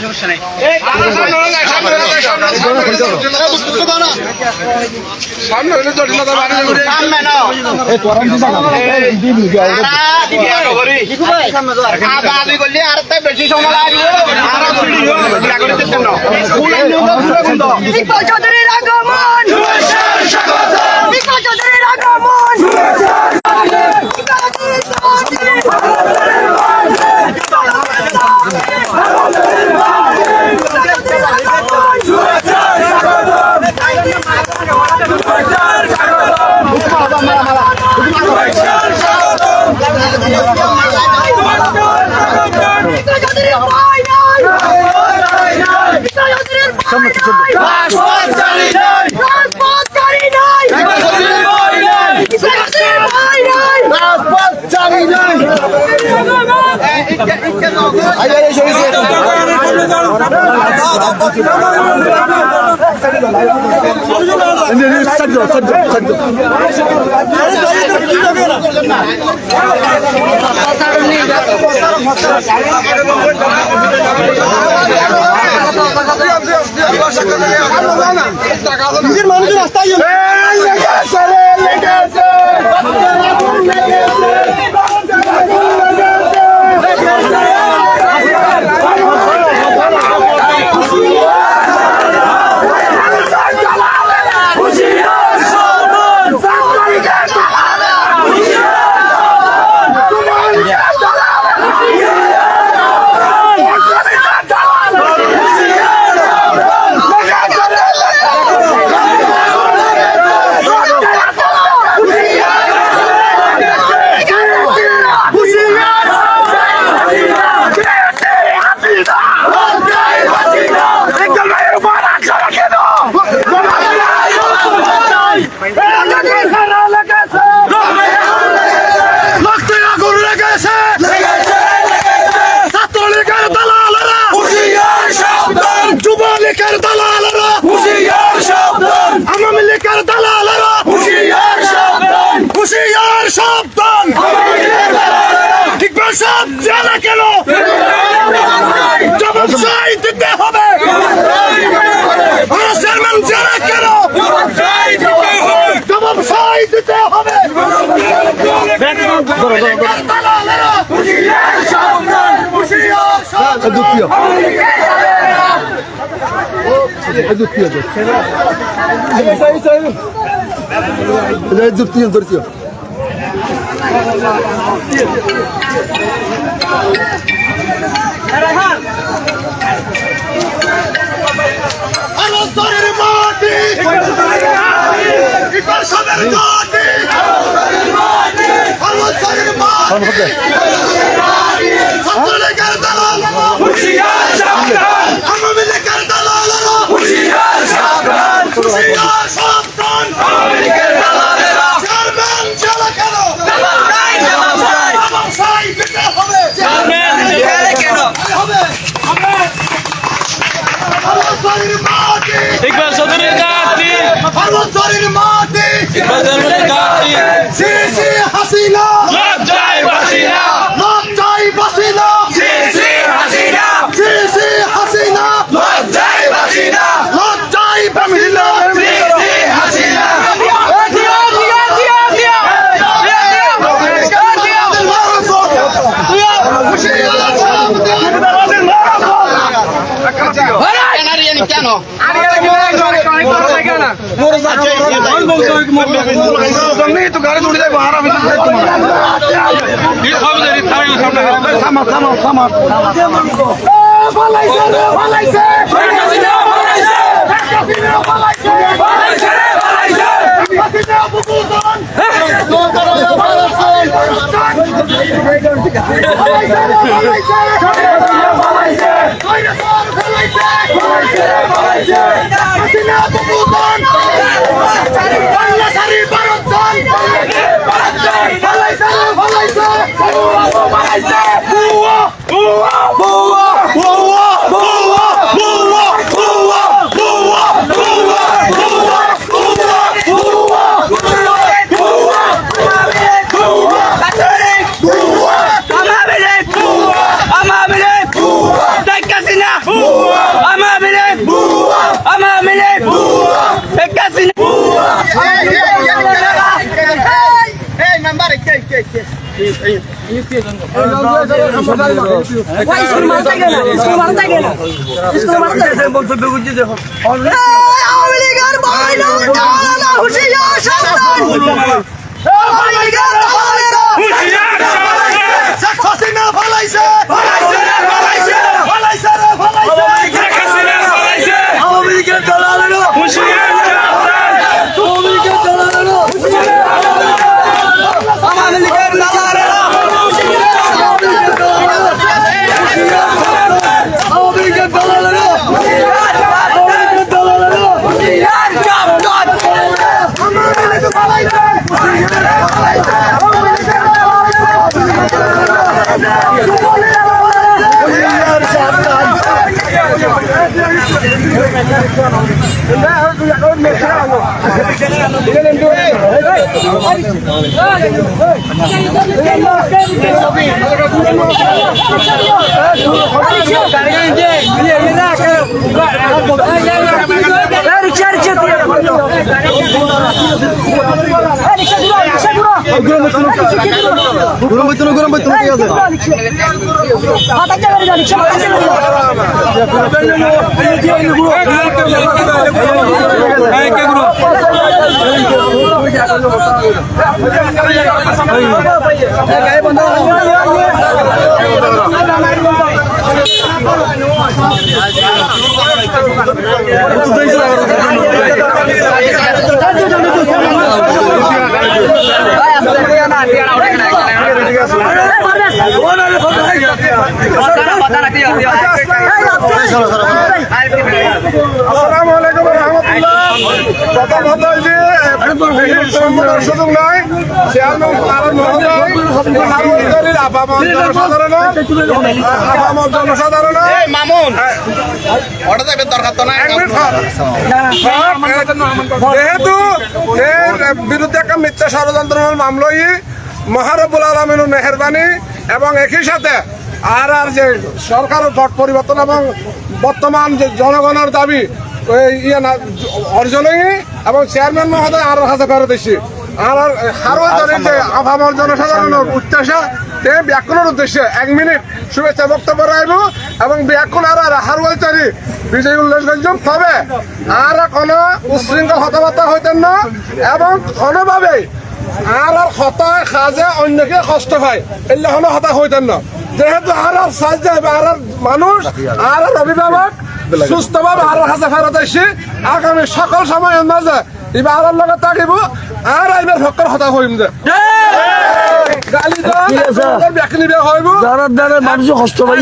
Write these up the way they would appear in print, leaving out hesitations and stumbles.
সমস্যা নেই বেশি সময় মানুষের রাস্তায় মেম্বার একটা সুযোগ নয় জনসাধারণ মামুন দরকার তো নাই যেহেতু এর বিরুদ্ধে একটা মিথ্যা ষড়যন্ত্র মামলায় মহারব্বুল আলামিনের মেহেরবানি এবং একই সাথে আর যে সরকারের ভোট পরিবর্তন এবং বর্তমান যে জনগণের দাবি অর্জনই এবং চেয়ারম্যান মহোদয় আর কাছে ফেরত এসেছি আর হারওয়াজারের যে আভামর জনসাধারণের উচ্চাসা ব্যাকুলের উদ্দেশ্যে 1 মিনিট শুভেচ্ছা বক্তব্য রাখব এবং ব্যাকুল আর হারওয়াজারি বিজয় উল্লেখ করছেন তবে আর কোনো উশৃঙ্খল কথাবার্তা হইতেন না এবং কোনোভাবেই আর হতায় খাজে অন্যকে কষ্ট পায় এলে হলো হতা হইতেন না যেহেতু আর সাজ যাবে আর মানুষ আর অভিভাবক সুস্থভাবে আর কাছে ফেরত আসছি আগামী সকল সময়ের মাঝে এবার আর লগে থাকিব আর এবার ভক্তর হতা হইম যে মানুষ কষ্ট পাই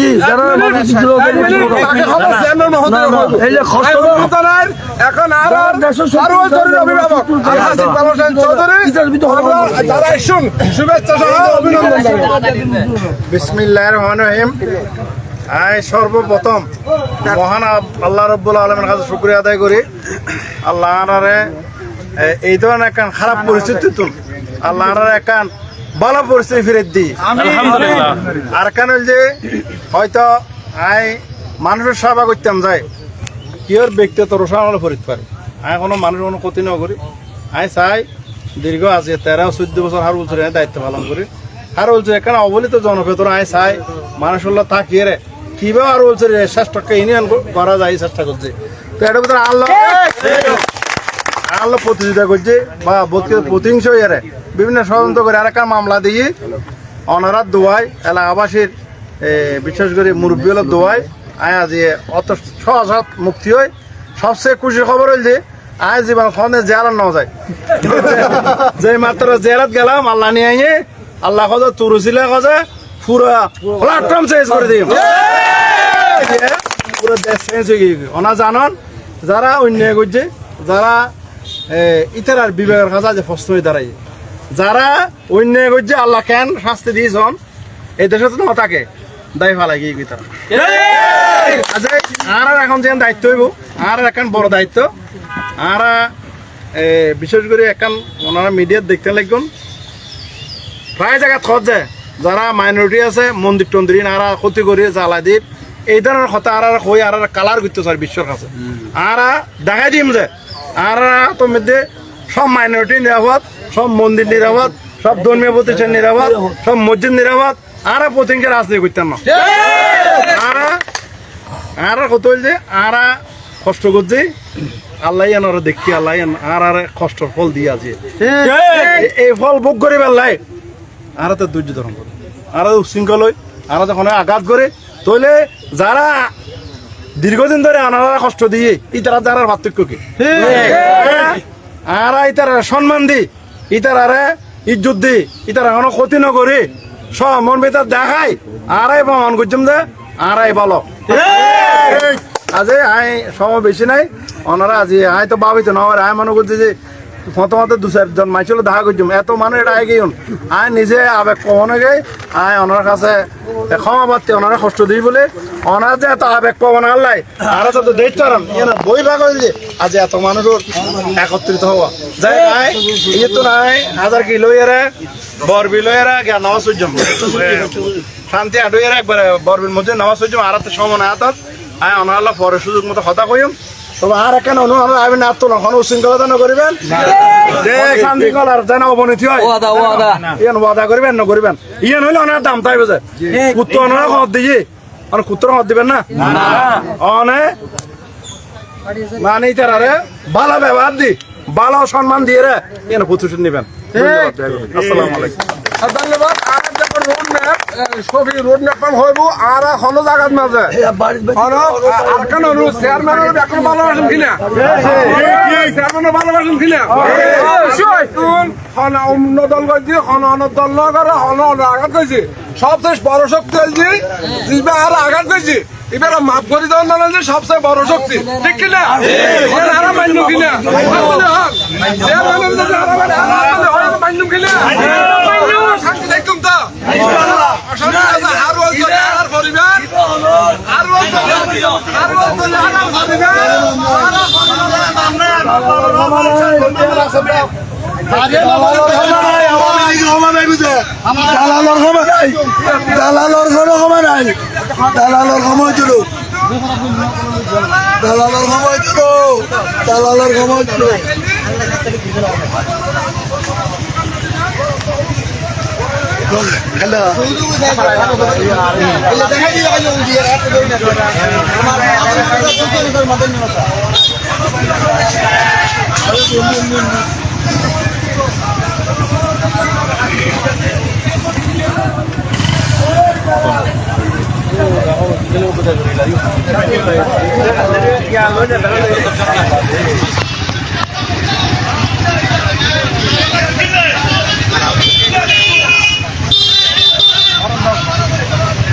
এখন অভিভাবক যারা শুন শুভেচ্ছা সহ অভিনন্দন। বিসমিল্লাহির রহমানির রহিম। সর্বপ্রথম মহান আল্লাহ রাব্বুল আলামিনের কাছে শুকরিয়া আদায় করি। আল্লাহরে এই ধরনের একটা খারাপ পরিস্থিতি আল্লাহরে একটা ভালো পরিস্থিতি ফিরে দিই আলহামদুলিল্লাহ। আর কেন যে হয়তো মানুষের সেবা করতাম যায় কিওর ব্যক্তিগত রোষানো ফরিদ পারে কোনো মানুষের কোনো ক্ষতি না করি চাই দীর্ঘ আছে 13-14 বছর হার বলছে দায়িত্ব পালন করি আর বলছে এখানে অবলিত জনভেতর চাই মানুষের থাকিয়ে রে কিভাবে আর বলছে চেষ্টাকে ইউনিয়ন করা যায় চেষ্টা করছে তো এটার ভিতরে আল্লাহ প্রতিযোগিতা করছে বা প্রতিহিংস ইয়ারে বিভিন্ন ষড়যন্ত্র করে আর একটা মামলা দিয়ে অনারাত দোয়াই এলাকাবাসীর বিশেষ করে মুরব্বী হলো দোয়াই আজ অত সহজ মুক্তি হয়। সবচেয়ে খুশির খবর হল যে আজ জীবন ফোনে জেলার নেওয়া যায় যে মাত্র জেলাত গেলাম আল্লাহ নিয়ে আইয়ে আল্লাহ কজা তুরুছিলে কজা পুরো প্ল্যাটফর্ম চেঞ্জ করে দিই পুরো দেশ চেঞ্জ হয়ে গিয়ে ওনা জানন যারা অন্যায় করছে যারা ইতার বিবেকের কাছে যে ফস্ত হয়ে দাঁড়াই যারা অন্যায় করছে আল্লাহ কেন শাস্তি দিয়েছন এই দেশে তো না থাকে দায় ফালাই গিয়ে গিয়ে তারা আর এখন যে দায়িত্ব হইব আর এখন বড় দায়িত্ব আর বিশেষ করে এখন ওনারা মিডিয়াত দেখতে লাগবেন প্রায় জায়গা থত যায় যারা মাইনরিটি আছে মন্দির টন্দির আর ক্ষতি করে জ্বালাদির এই ধরনের কথা আর হয়ে আর কালার করতে চাই বিশ্বর কাছে আর দেখাই দিম যে আর তোর মধ্যে সব মাইনরিটি নিরাপদ সব মন্দির নিরাপদ সব ধর্মীয় প্রতিষ্ঠান নিরাপদ, সব মসজিদ নিরাপদ। আর প্রতিদিনকে রাজনীতি করতাম না। আর কত হয়েছে, আর কষ্ট করছে, আল্লাহ আনারা দেখি, আল্লাহ আর কষ্টর ফল দিয়ে আছে। এই ফল ভোগ করে বেলায় আর তো ধৈর্য ধারণ করে, আর উশৃঙ্খল হয়, আর যখন আঘাত করে, তাহলে যারা দীর্ঘদিন ধরে আনারা কষ্ট দিয়ে ইতারা যারা পার্থক্য কি, আর ইতারা সম্মান দি, ইতারা ইজ্জত দি, ইতারা কোনো ক্ষতি ন করে সব মন ভেতর দেখায়, আরাই প্রমাণ করছাম যে আরাই ভালো। আজি আই সময় বেশি নাই, ওনারা আজি আই তো ভাবিত না, আয় মনে করছে যে প্রথমত 2-4 জন মাইছিল দেখা করছুম, এত মানুষ এটা আয় গেন, আয় নিজে আবেগ কখনো গে, আয় ওনার কাছে ক্ষমা পাচ্ছি, ওনারা কষ্ট দিই বলে, ওনার যে এত আবেগ পাবো না আল্লাহ, আর তো দেখতে পারেন বই ভাগ হইলে আজ এত মানুষের একত্রিত হওয়া যাই আয়, এই তো নাই 1000 কিলো এরা বরবি লয়েরা জ্ঞান নামাজ সূর্যম শান্তি আডুয়েরা একবারে বরবির মধ্যে নামাজ সূর্যম আর তো সময় না আতাত আয় ওনার আল্লাহ পরে সুযোগ মতো কথা কইম। তবে আর কেন অনু আইবেন না, তো কোনো উশৃঙ্খলতা না করিবেন, যে শান্তি কলার যেন অবনতি হয় ইয়ান ওয়াদা করিবেন না করিবেন, ইয়ান হইলে ওনার দাম তাই বোঝে কুত্তো ওনারা খত দিয়ে অনেক কুত্তর খত দিবেন না অনে মানে তারারে ভালো ব্যবহার দি, ভালো সম্মান দিয়ে রে ইয়ান প্রতিশোধ নিবেন। আসসালামু আলাইকুম। ধন্যবাদ। আর যখন রোড ম্যাপ সবই রোড ম্যাপ হইব আর হলো জায়গার মাঝে আর কেন চেয়ারম্যানের এখন ভালোবাসেন কিনা, চেয়ারম্যানের ভালোবাসেন কিনা, অন্য দল করছি অন্য দল না করে আঘাত করছি, সবচেয়ে বড় শক্তি হয়েছি আর আঘাত করছি, এবার মাফ করে দেওয়ার না যে সবচেয়ে বড় শক্তি, ঠিক কিনা, হারা মান্য কিনা, মান্য কিনা শান্তি দেখুন তো আর পরিবার আর দালালর কোনো ক্ষমা নাই, দালালর সময় ছিল, দালালর সময় ছিল, দালালর সময় ছিল।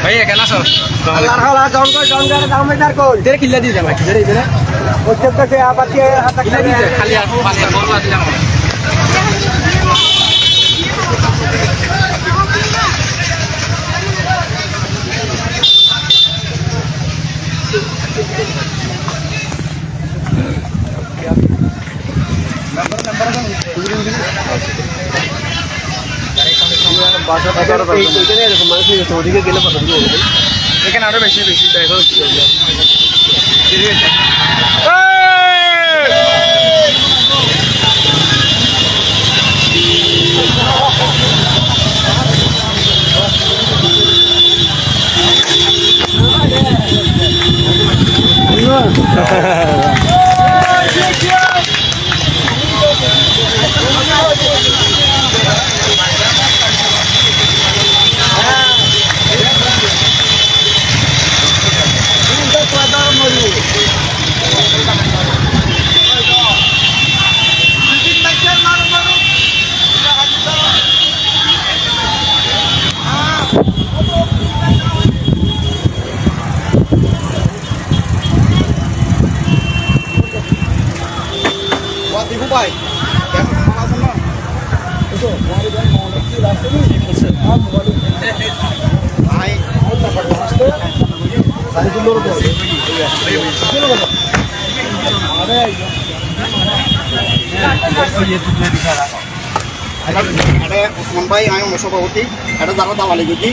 ভাইয়া কেন আসো? খালি আর পাঁচটা বলবা দিলাম। এখানে আরো বেশি বেশি ওসমান ভাই আমি সভাপতি, এটা যারা দাওয়ালি করছি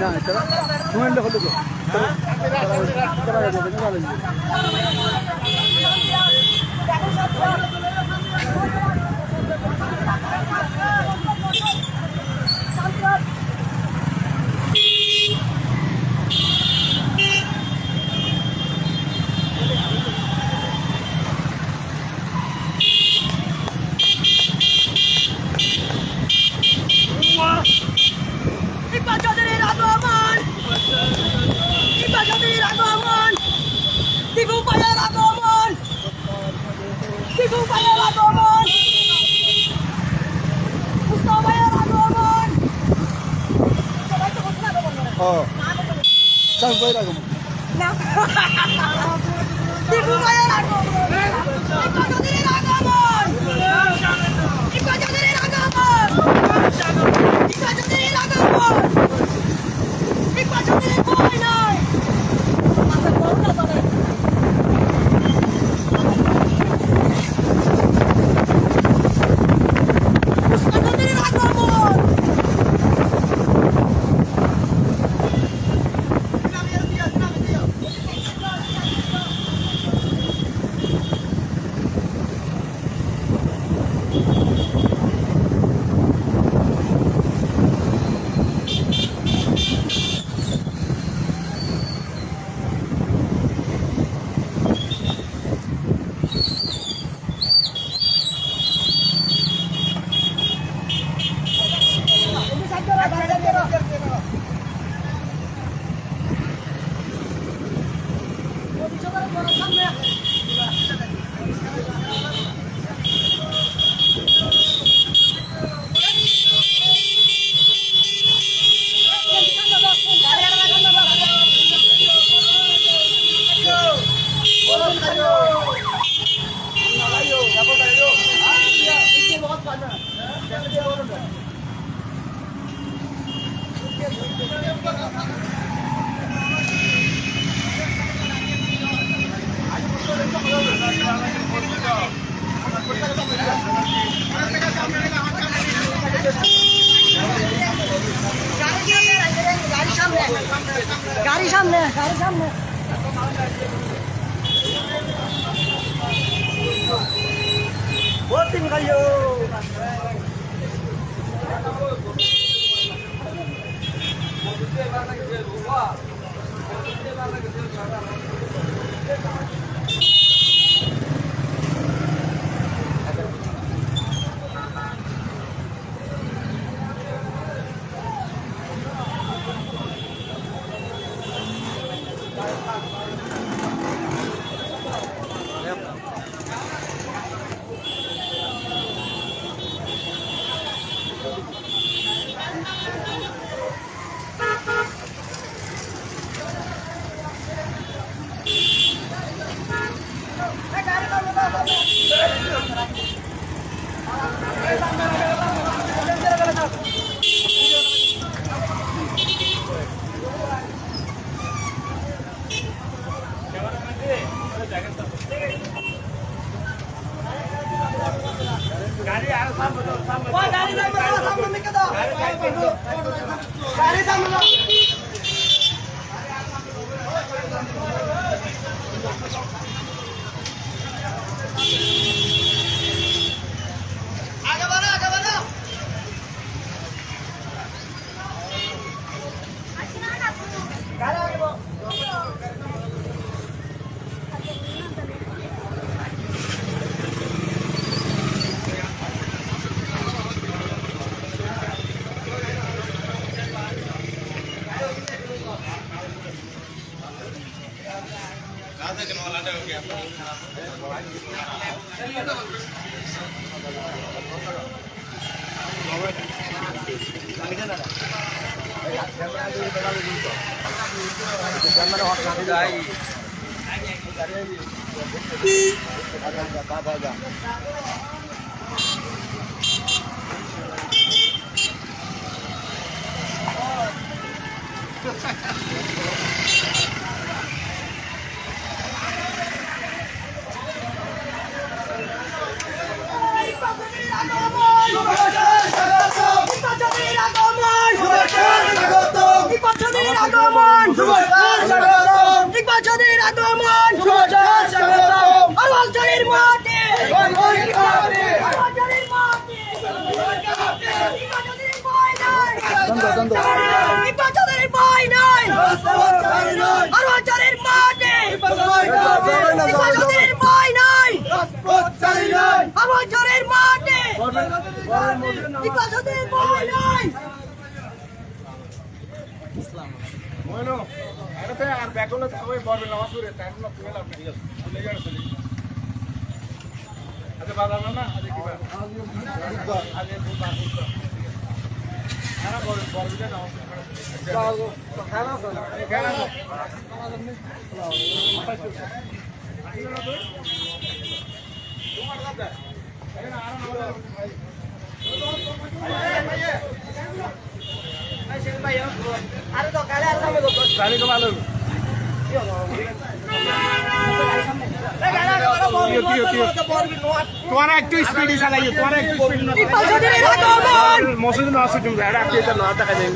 না এটা মোবাইলটা হলো তো নির্বাচনের আগমন নির্বাচনের আগমন দিবু পায়ের আগমন দিবু পায়ের আগমন মুস্তাফায়ের আগমন সবাই তো বলতে আগমন চাল কইরা গো না দিবু পায়ের আগমন নির্বাচনের আগমন নির্বাচনের আগমন নির্বাচনের আগমন নির্বাচনের ভয় নাই মাথা গরম না তোদের নির্বাচনের আগমন গাড়ি সামনে গাড়ি সামনে ভোটিং খাইও নির্বাচনের আগমন ইকবাল চৌধুরীর আগমন আরওয়ালচরের মাঠে ইকবাল চৌধুরীর মাঠে ইকবাল চৌধুরীর ভয় নাই আরওয়ালচরের মাঠে ইকবাল চৌধুরীর ভয় নাই আরওয়ালচরের মাঠে ইকবাল চৌধুরীর ভয় নাই Bueno, আর ব্যাকলে ওই বড় নামাজ পড়ে টাইম না পুরো লাভ নেই চলে গেল চলে আচ্ছা বাবা না আজ কি বার আজ খুব বাদ আরা বড় বড় দিন নামাজ পড়ে খানা খানা তোমার দাদা আরে না গাড়ি তো ভালো তোমার একটু স্পিডে চালাইও তোমার একটু স্পিড না মসজিদ না আসে তুমি এটা কি এটা না টাকা দেন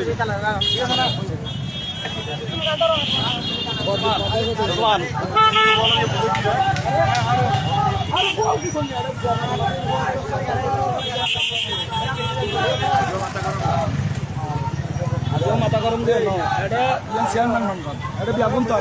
মাথা গরম দিয়ে এটা চেয়ারম্যান মানবেন এটা বিয়াগুন তো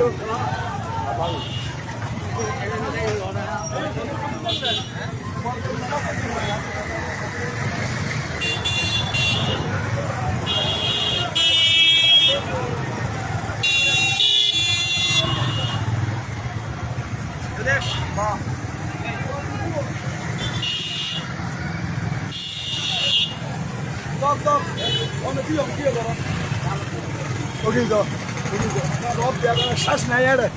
শ্বাস নাই আরে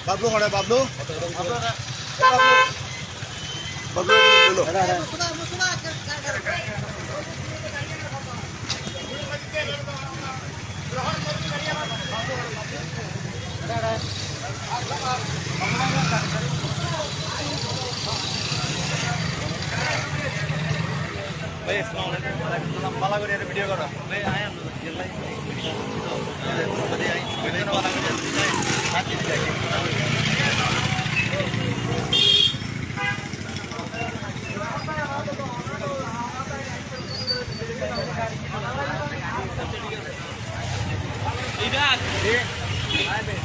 বাবলু মনে বাবলু ভিডিও করো Tidak.